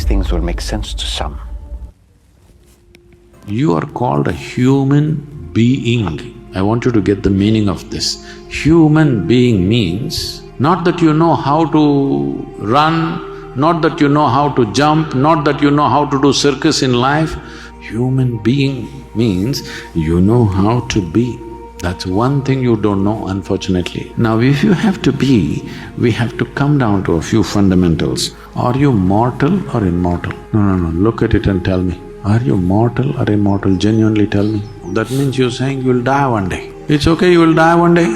these things will make sense to some. You are called a human being. I want you to get the meaning of this. Human being means not that you know how to run, not that you know how to jump, not that you know how to do circus in life. Human being means you know how to be. That's one thing you don't know, unfortunately. Now, if you have to be, we have to come down to a few fundamentals. Are you mortal or immortal? No, look at it and tell me. Are you mortal or immortal? Genuinely tell me. That means you're saying you'll die one day. It's okay, you will die one day.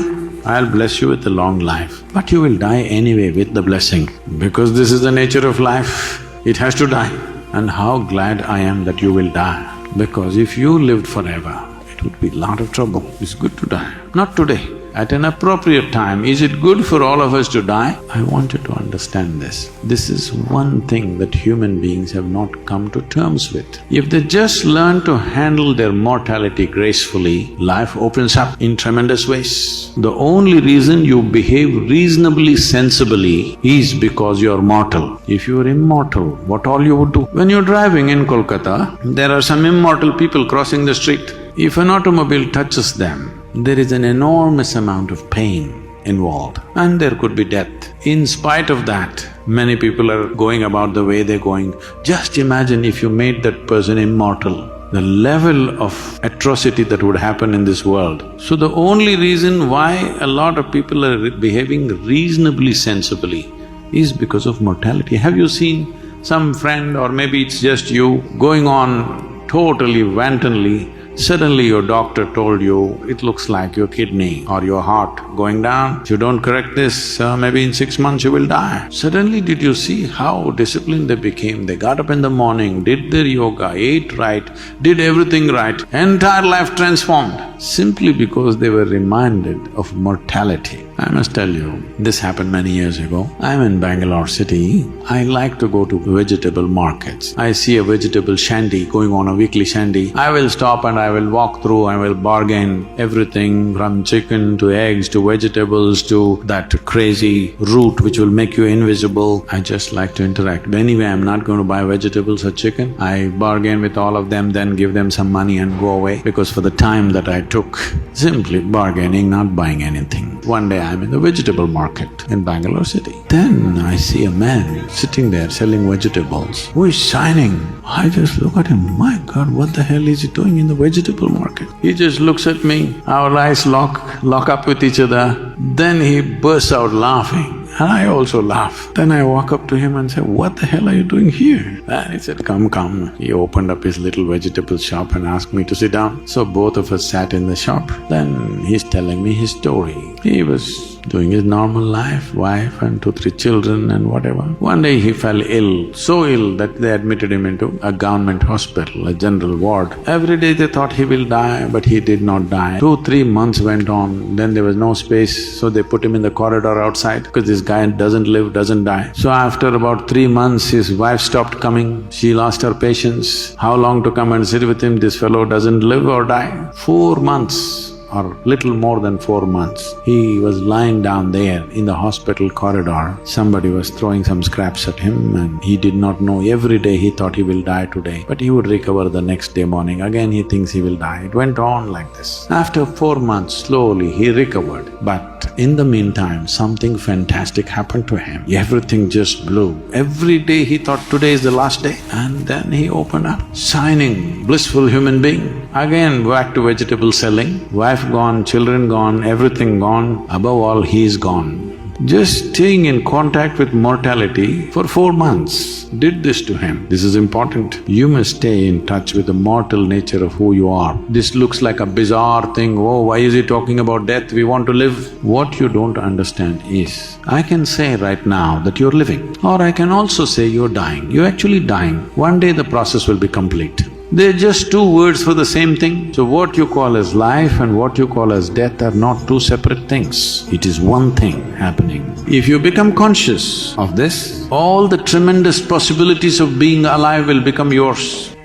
I'll bless you with a long life. But you will die anyway with the blessing. Because this is the nature of life, it has to die. And how glad I am that you will die. Because if you lived forever, it would be a lot of trouble. It's good to die. Not today, at an appropriate time. Is it good for all of us to die? I want you to understand this. This is one thing that human beings have not come to terms with. If they just learn to handle their mortality gracefully, life opens up in tremendous ways. The only reason you behave reasonably sensibly is because you're mortal. If you're immortal, what all you would do? When you're driving in Kolkata, there are some immortal people crossing the street. If an automobile touches them, there is an enormous amount of pain involved and there could be death. In spite of that, many people are going about the way they're going. Just imagine if you made that person immortal, the level of atrocity that would happen in this world. So the only reason why a lot of people are behaving reasonably sensibly is because of mortality. Have you seen some friend, or maybe it's just you, going on totally wantonly? Suddenly your doctor told you, it looks like your kidney or your heart going down. If you don't correct this, maybe in 6 months you will die. Suddenly did you see how disciplined they became? They got up in the morning, did their yoga, ate right, did everything right, entire life transformed, simply because they were reminded of mortality. I must tell you, this happened many years ago. I'm in Bangalore city. I like to go to vegetable markets. I see a vegetable shandy going on, a weekly shandy. I will stop and I will walk through, I will bargain everything from chicken to eggs to vegetables to that crazy root which will make you invisible. I just like to interact. But anyway, I'm not going to buy vegetables or chicken. I bargain with all of them, then give them some money and go away. Because for the time that I took simply bargaining, not buying anything. One day I'm in the vegetable market in Bangalore city. Then I see a man sitting there selling vegetables who is shining. I just look at him, my God, what the hell is he doing in the vegetable market? He just looks at me, our eyes lock up with each other. Then he bursts out laughing. And I also laugh. Then I walk up to him and say, what the hell are you doing here? And he said, come. He opened up his little vegetable shop and asked me to sit down. So both of us sat in the shop. Then he's telling me his story. He was doing his normal life, wife and 2-3 children and whatever. One day he fell ill, so ill that they admitted him into a government hospital, a general ward. Every day they thought he will die, but he did not die. 2-3 months went on, then there was no space, so they put him in the corridor outside because this guy doesn't live, doesn't die. So after about 3 months, his wife stopped coming, she lost her patience. How long to come and sit with him? This fellow doesn't live or die. 4 months or little more than 4 months, he was lying down there in the hospital corridor. Somebody was throwing some scraps at him and he did not know. Every day he thought he will die today, but he would recover the next day morning. Again he thinks he will die. It went on like this. After 4 months, slowly he recovered. But in the meantime, something fantastic happened to him. Everything just blew. Every day he thought today is the last day. And then he opened up, shining, blissful human being. Again back to vegetable selling, wife gone, children gone, everything gone, above all he is gone. Just staying in contact with mortality for 4 months did this to him. This is important. You must stay in touch with the mortal nature of who you are. This looks like a bizarre thing, oh, why is he talking about death? We want to live. What you don't understand is, I can say right now that you're living, or I can also say you're dying. You're actually dying. One day the process will be complete. They're just two words for the same thing. So what you call as life and what you call as death are not two separate things. It is one thing happening. If you become conscious of this, all the tremendous possibilities of being alive will become yours.